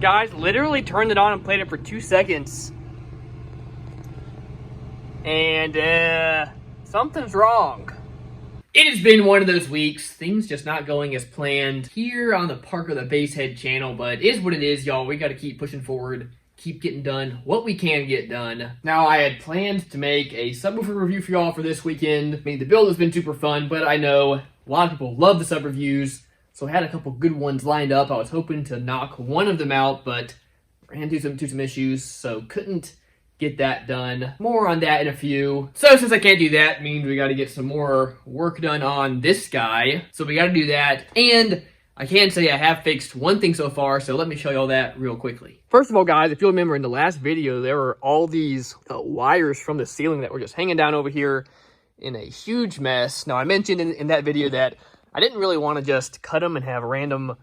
Guys, literally turned it on and played it for 2 seconds. And, something's wrong. It has been one of those weeks, things just not going as planned here on the Parker the Basehead channel, but it is what it is, y'all. We got to keep pushing forward, keep getting done what we can get done. Now, I had planned to make a subwoofer review for y'all for this weekend. I mean, the build has been super fun, but I know a lot of people love the sub reviews, so I had a couple good ones lined up. I was hoping to knock one of them out, but ran into some issues, so couldn't get that done. More on that in a few. So since I can't do that, means we got to get some more work done on this guy. So we got to do that. And I can say I have fixed one thing so far, so let me show you all that real quickly. First of all, guys, if you'll remember in the last video, there were all these wires from the ceiling that were just hanging down over here in a huge mess. Now, I mentioned in that video that I didn't really want to just cut them and have random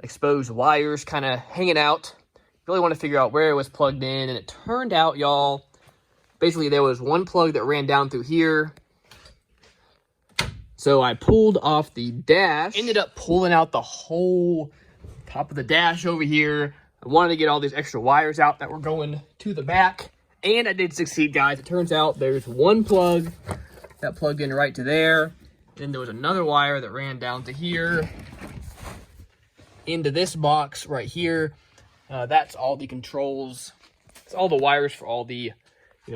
exposed wires kind of hanging out. Really want to figure out where it was plugged in, and it turned out, y'all, basically there was one plug that ran down through here. So I pulled off the dash, ended up pulling out the whole top of the dash over here. I wanted to get all these extra wires out that were going to the back, and I did succeed, guys. It turns out there's one plug that plugged in right to there. Then there was another wire that ran down to here, into this box right here. That's all the controls. It's all the wires for all the,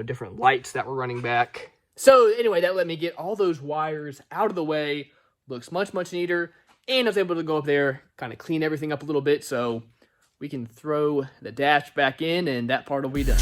different lights that were running back. So anyway, that let me get all those wires out of the way. Looks much, much neater. And I was able to go up there, kind of clean everything up a little bit so we can throw the dash back in and that part will be done.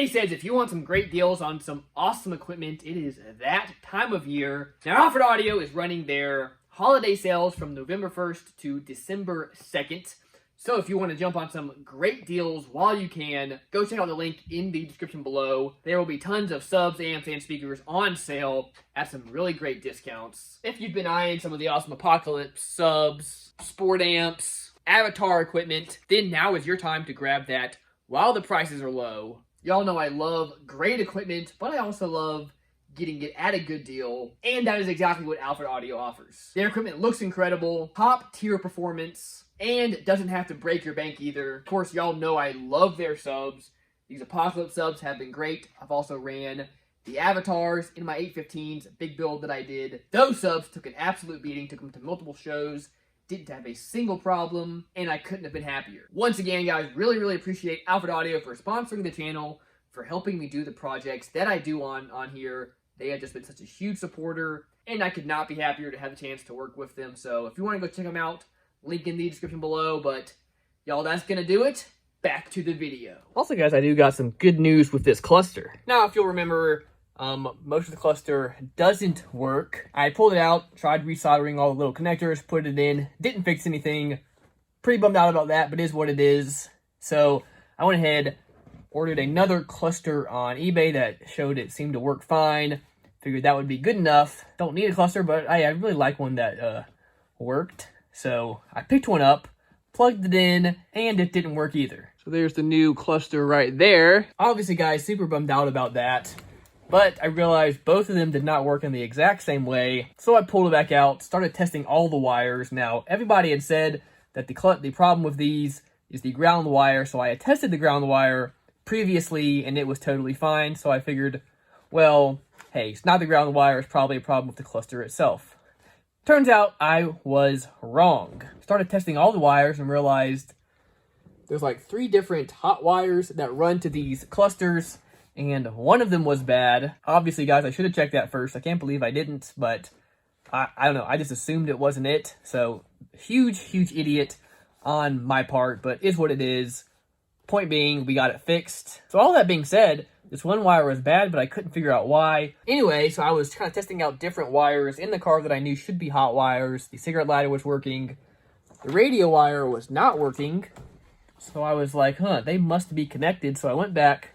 Says if you want some great deals on some awesome equipment, it is that time of year. Now, Alfred Audio is running their holiday sales from November 1st to December 2nd. So if you want to jump on some great deals while you can, go check out the link in the description below. There will be tons of subs, amps, and speakers on sale at some really great discounts. If you've been eyeing some of the awesome Apocalypse subs, sport amps, Avatar equipment, then now is your time to grab that while the prices are low. Y'all know I love great equipment, but I also love getting it at a good deal, and that is exactly what Alfred Audio offers. Their equipment looks incredible, top tier performance, and doesn't have to break your bank either. Of course, y'all know I love their subs. These Apocalypse subs have been great. I've also ran the Avatars in my 815s, big build that I did. Those subs took an absolute beating, took them to multiple shows, didn't have a single problem, and I couldn't have been happier. Once again, guys, really appreciate Alfred Audio for sponsoring the channel, for helping me do the projects that I do on here. They have just been such a huge supporter, and I could not be happier to have the chance to work with them. So if you want to go check them out, link in the description below. But y'all, that's gonna do it. Back to the video. Also, guys, I do got some good news with this cluster. Now, if you'll remember, most of the cluster doesn't work. I pulled it out, tried resoldering all the little connectors, put it in, didn't fix anything. Pretty bummed out about that, but it is what it is. So I went ahead, ordered another cluster on eBay that showed it seemed to work fine. Figured that would be good enough. Don't need a cluster, but I really like one that worked. So I picked one up, plugged it in, and it didn't work either. So there's the new cluster right there. Obviously, guys, super bummed out about that. But I realized both of them did not work in the exact same way. So I pulled it back out, started testing all the wires. Now, everybody had said that the problem with these is the ground wire. So I had tested the ground wire previously, and it was totally fine. So I figured, well, hey, it's not the ground wire. It's probably a problem with the cluster itself. Turns out I was wrong. Started testing all the wires and realized there's like 3 different hot wires that run to these clusters, and one of them was bad. Obviously, guys, I should have checked that first. I can't believe I didn't, but I don't know. I just assumed it wasn't it. So, huge idiot on my part, but is what it is. Point being, we got it fixed. So, all that being said, this one wire was bad, but I couldn't figure out why. Anyway, so I was kind of testing out different wires in the car that I knew should be hot wires. The cigarette lighter was working. The radio wire was not working. So, I was like, they must be connected. So, I went back,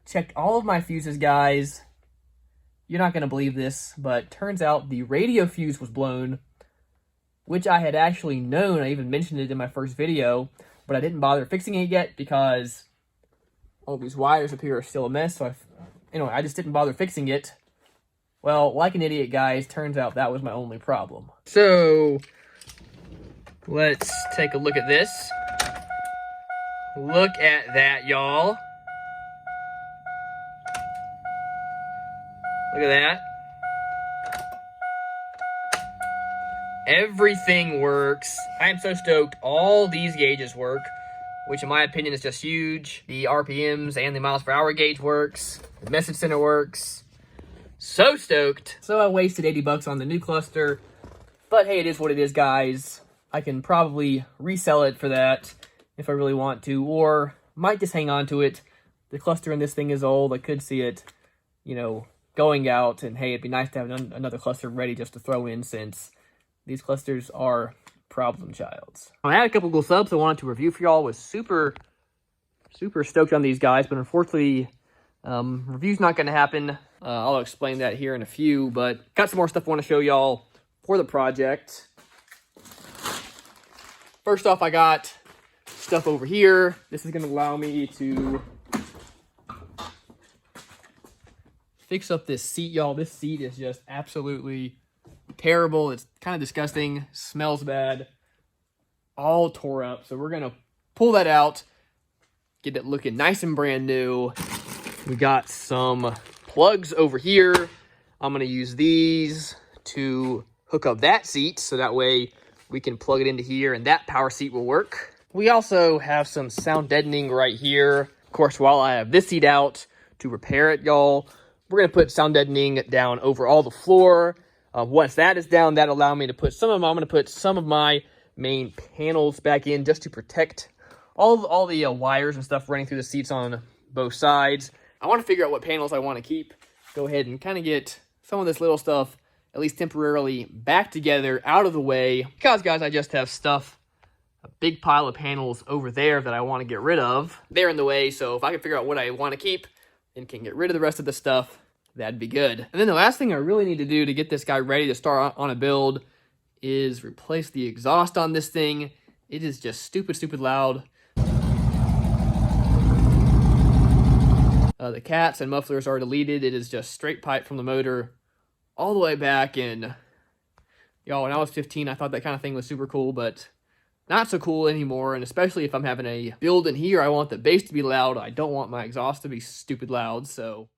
checked all of my fuses, guys. You're not going to believe this, but turns out the radio fuse was blown, which I had actually known. I even mentioned it in my first video, but I didn't bother fixing it yet because all these wires up here are still a mess, so I just didn't bother fixing it. Well, like an idiot, guys, turns out that was my only problem. So, let's take a look at this. Look at that, y'all. Look at that. Everything works. I am so stoked. All these gauges work, which in my opinion is just huge. The RPMs and the miles per hour gauge works. The message center works. So stoked. So I wasted 80 bucks on the new cluster, but hey, it is what it is, guys. I can probably resell it for that if I really want to, or might just hang on to it. The cluster in this thing is old. I could see it, going out, and hey, it'd be nice to have another cluster ready just to throw in, since these clusters are problem childs. I had a couple cool subs I wanted to review for y'all. Was super stoked on these guys, but unfortunately, review's not going to happen. I'll explain that here in a few, but got some more stuff I want to show y'all for the project. First off, I got stuff over here. This is going to allow me to fix up this seat, y'all. This seat is just absolutely terrible. It's kind of disgusting, smells bad, all tore up. So we're gonna pull that out, get it looking nice and brand new. We got some plugs over here. I'm gonna use these to hook up that seat, so that way we can plug it into here and that power seat will work. We also have some sound deadening right here. Of course, while I have this seat out to repair it, y'all, we're gonna put sound deadening down over all the floor. Once that is down, that'll allow me to put I'm going to put some of my main panels back in, just to protect all the wires and stuff running through the seats on both sides. I want to figure out what panels I want to keep. Go ahead and kind of get some of this little stuff, at least temporarily, back together, out of the way. Because, guys, I just have a big pile of panels over there that I want to get rid of. They're in the way, so if I can figure out what I want to keep and can get rid of the rest of the stuff, that'd be good. And then the last thing I really need to do to get this guy ready to start on a build is replace the exhaust on this thing. It is just stupid loud. The cats and mufflers are deleted. It is just straight pipe from the motor all the way back. And y'all, when I was 15, I thought that kind of thing was super cool, but not so cool anymore. And especially if I'm having a build in here, I want the bass to be loud. I don't want my exhaust to be stupid loud, so...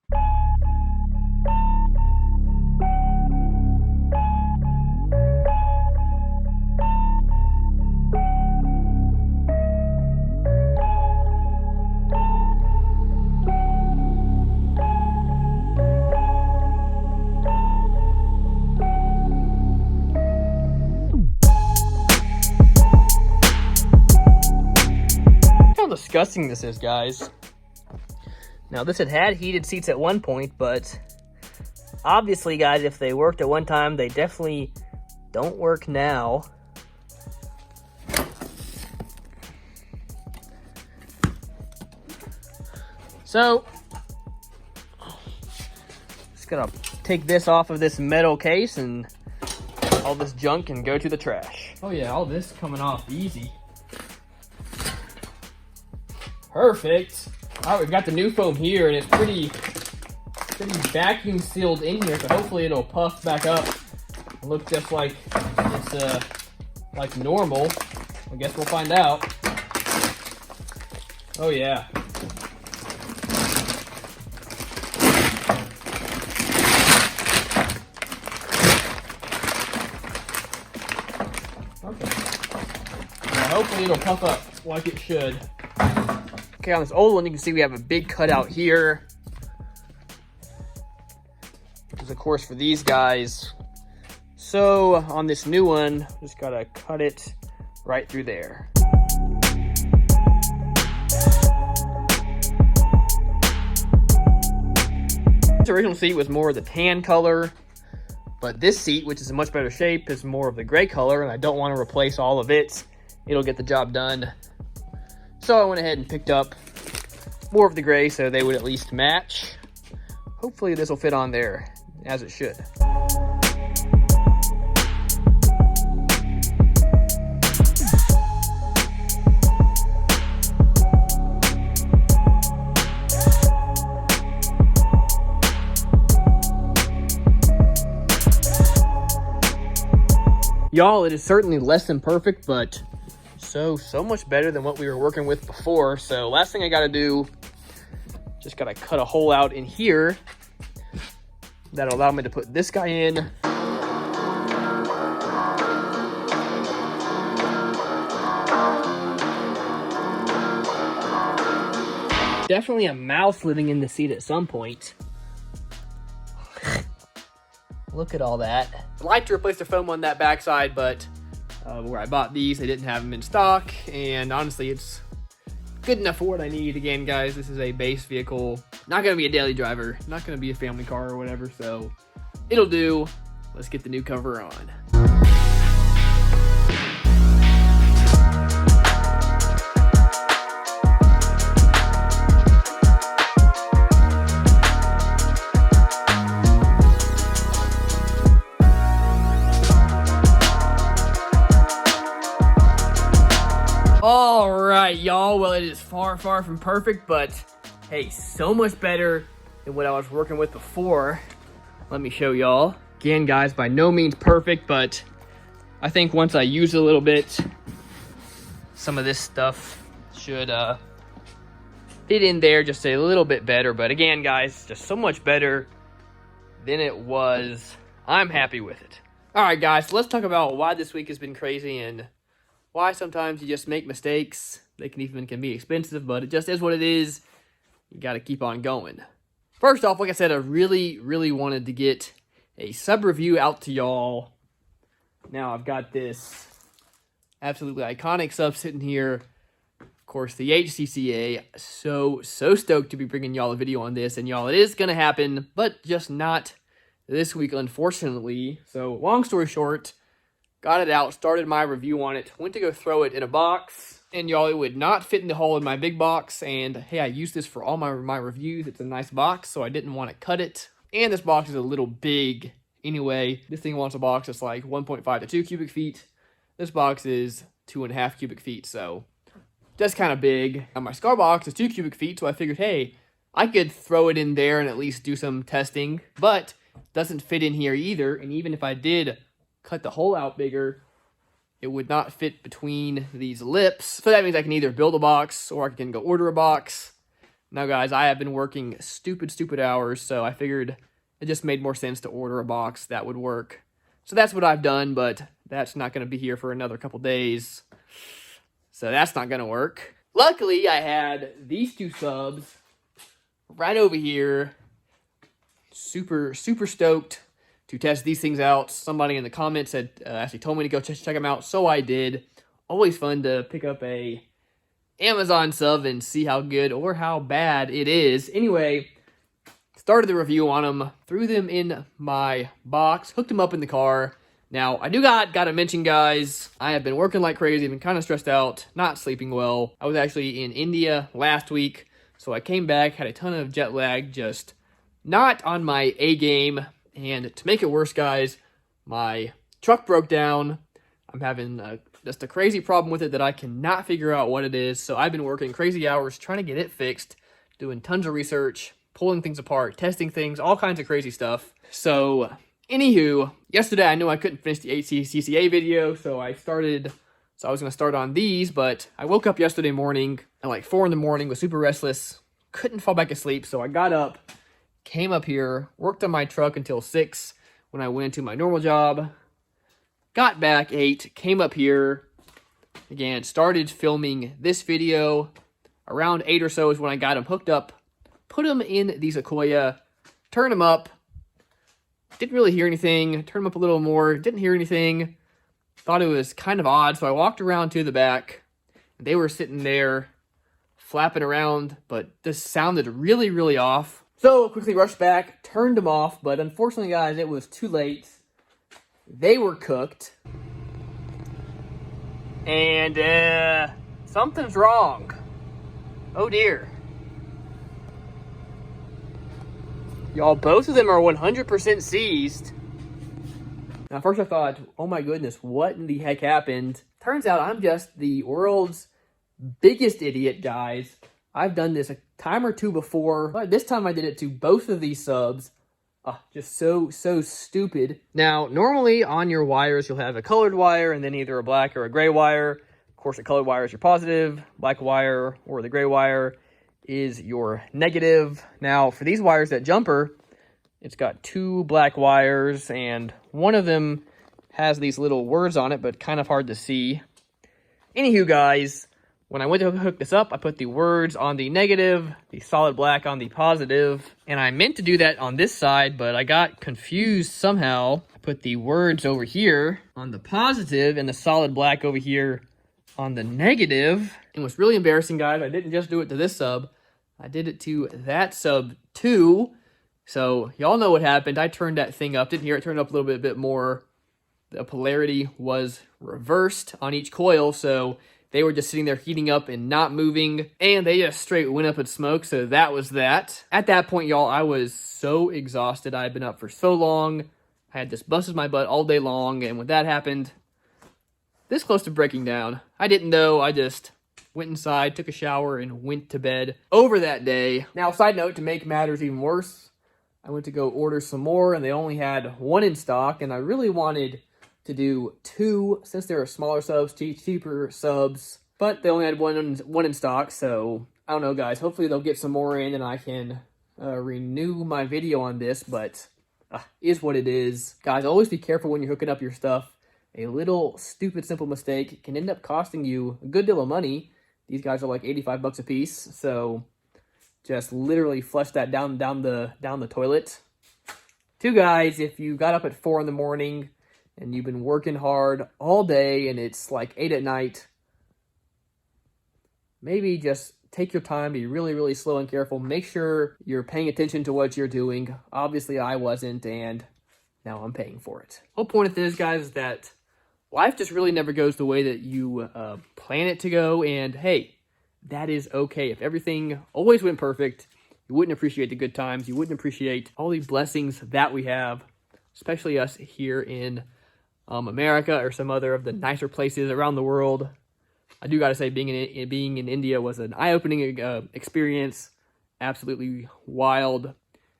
disgusting this is, guys. Now, this had heated seats at one point, but obviously, guys, if they worked at one time, they definitely don't work now. So, just gonna take this off of this metal case and all this junk and go to the trash. Oh yeah, all this coming off easy. Perfect. All right, we've got the new foam here, and it's pretty vacuum sealed in here, so hopefully it'll puff back up and look just like it's like normal. I guess we'll find out. Oh yeah. Okay. Now hopefully it'll puff up like it should. Okay, on this old one, you can see we have a big cutout here. Which is, of course, for these guys. So, on this new one, just gotta cut it right through there. This original seat was more of the tan color, but this seat, which is in much better shape, is more of the gray color, and I don't want to replace all of it. It'll get the job done. So I went ahead and picked up more of the gray so they would at least match. Hopefully this will fit on there as it should. Y'all, it is certainly less than perfect, but so much better than what we were working with before. So last thing I gotta do, just gotta cut a hole out in here. That'll allow me to put this guy in. Definitely a mouse living in the seat at some point. Look at all that. I'd like to replace the foam on that backside, but where I bought these, they didn't have them in stock. And honestly, it's good enough for what I need. Again, guys, this is a base vehicle. Not gonna be a daily driver. Not gonna be a family car or whatever, so it'll do. Let's get the new cover on. All right, y'all. Well, it is far from perfect, but hey, so much better than what I was working with before. Let me show y'all. Again, guys, by no means perfect, but I think once I use it a little bit, some of this stuff should fit in there just a little bit better. But again, guys, just so much better than it was. I'm happy with it. All right, guys, so let's talk about why this week has been crazy and why sometimes you just make mistakes. They can be expensive, but it just is what it is. You got to keep on going. First off, like I said, I really wanted to get a sub review out to y'all. Now I've got this absolutely iconic sub sitting here. Of course, the HCCA. So stoked to be bringing y'all a video on this. And y'all, it is going to happen, but just not this week, unfortunately. So long story short, got it out, started my review on it, went to go throw it in a box, and y'all, it would not fit in the hole in my big box, and hey, I use this for all my reviews. It's a nice box, so I didn't want to cut it, and this box is a little big anyway. This thing wants a box that's like 1.5 to 2 cubic feet. This box is 2.5 cubic feet, so that's kind of big. And my Scar box is 2 cubic feet, so I figured, hey, I could throw it in there and at least do some testing, but it doesn't fit in here either, and even if I did cut the hole out bigger, it would not fit between these lips. So that means I can either build a box or I can go order a box. Now, guys, I have been working stupid hours, so I figured it just made more sense to order a box that would work. So that's what I've done, but that's not going to be here for another couple days. So that's not going to work. Luckily, I had these two subs right over here. Super stoked to test these things out. Somebody in the comments had actually told me to go check them out, so I did. Always fun to pick up a Amazon sub and see how good or how bad it is. Anyway, started the review on them, threw them in my box, hooked them up in the car. Now, I do gotta mention, guys, I have been working like crazy, been kind of stressed out, not sleeping well. I was actually in India last week, so I came back, had a ton of jet lag, just not on my A game. And to make it worse, guys, my truck broke down. I'm having just a crazy problem with it that I cannot figure out what it is. So I've been working crazy hours trying to get it fixed, doing tons of research, pulling things apart, testing things, all kinds of crazy stuff. So, anywho, yesterday I knew I couldn't finish the HCCA video, so I was going to start on these, but I woke up yesterday morning at like 4 in the morning, was super restless, couldn't fall back asleep, so I got up, came up here, worked on my truck until 6 when I went into my normal job, got back 8, came up here, again, started filming this video. Around 8 or so is when I got them hooked up, put them in the Sequoia, turned them up, didn't really hear anything, turned them up a little more, didn't hear anything, thought it was kind of odd, so I walked around to the back, and they were sitting there flapping around, but this sounded really off. So, quickly rushed back, turned them off, but unfortunately, guys, it was too late. They were cooked. And, something's wrong. Oh, dear. Y'all, both of them are 100% seized. Now, first I thought, oh my goodness, what in the heck happened? Turns out I'm just the world's biggest idiot, guys. I've done this a time or two before, but this time I did it to both of these subs. Just so stupid. Now, normally on your wires, you'll have a colored wire and then either a black or a gray wire. Of course, the colored wire is your positive, black wire or the gray wire is your negative. Now, for these wires, that jumper, it's got 2 black wires, and one of them has these little words on it, but kind of hard to see. Anywho, guys, when I went to hook this up, I put the words on the negative, the solid black on the positive, and I meant to do that on this side, but I got confused somehow. I put the words over here on the positive and the solid black over here on the negative. And what's really embarrassing, guys, I didn't just do it to this sub, I did it to that sub too. So y'all know what happened. I turned that thing up, didn't hear it turn up a little bit more. The polarity was reversed on each coil, so they were just sitting there heating up and not moving, and they just straight went up in smoke, so that was that. At that point, y'all, I was so exhausted. I had been up for so long. I had just busted my butt all day long, and when that happened, this close to breaking down. I didn't know. I just went inside, took a shower, and went to bed over that day. Now, side note, to make matters even worse, I went to go order some more, and they only had 1 in stock, and I really wanted to do 2 since there are smaller subs, cheaper subs, but they only had one in stock. So I don't know, guys, hopefully they'll get some more in and I can renew my video on this, but is what it is. Guys, always be careful when you're hooking up your stuff. A little stupid simple mistake can end up costing you a good deal of money. These guys are like 85 bucks a piece, so just literally flush that down the toilet. 2 guys, if you got up at 4 in the morning and you've been working hard all day and it's like 8 at night, maybe just take your time, be really slow and careful. Make sure you're paying attention to what you're doing. Obviously, I wasn't, and now I'm paying for it. The whole point of this, guys, is that life just really never goes the way that you plan it to go, and hey, that is okay. If everything always went perfect, you wouldn't appreciate the good times. You wouldn't appreciate all the blessings that we have, especially us here in America or some other of the nicer places around the world. I do gotta say, being in India was an eye-opening experience, absolutely wild,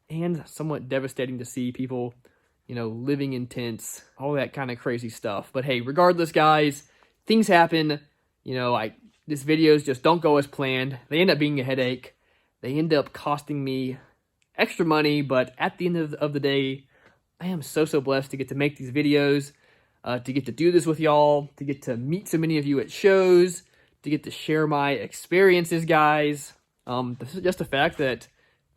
and somewhat devastating to see people, you know, living in tents, all that kind of crazy stuff. But hey, regardless, guys, things happen. You know, these videos just don't go as planned. They end up being a headache. They end up costing me extra money, but at the end of the day, I am so blessed to get to make these videos. To get to do this with y'all, to get to meet so many of you at shows, to get to share my experiences, guys. This is just a fact that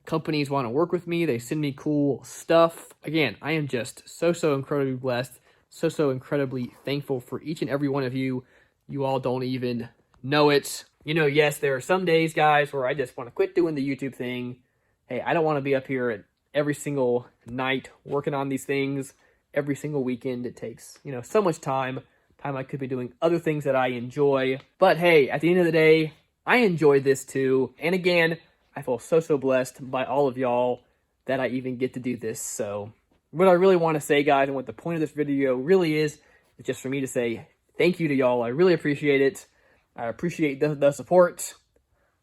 companies want to work with me. They send me cool stuff. Again, I am just so incredibly blessed, so incredibly thankful for each and every one of you. You all don't even know it. You know, yes, there are some days, guys, where I just want to quit doing the YouTube thing. Hey, I don't want to be up here at every single night working on these things. Every single weekend. It takes, you know, so much time I could be doing other things that I enjoy. But hey, at the end of the day, I enjoy this too. And again, I feel so blessed by all of y'all that I even get to do this. So what I really want to say, guys, and what the point of this video really is just for me to say thank you to y'all. I really appreciate it. I appreciate the support.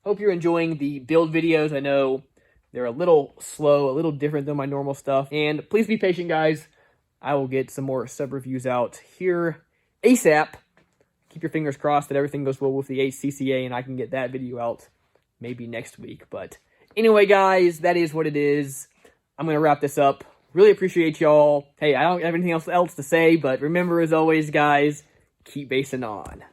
Hope you're enjoying the build videos. I know they're a little slow, a little different than my normal stuff. And please be patient, guys. I will get some more sub reviews out here ASAP. Keep your fingers crossed that everything goes well with the HCCA and I can get that video out maybe next week. But anyway, guys, that is what it is. I'm going to wrap this up. Really appreciate y'all. Hey, I don't have anything else to say, but remember, as always, guys, keep basing on.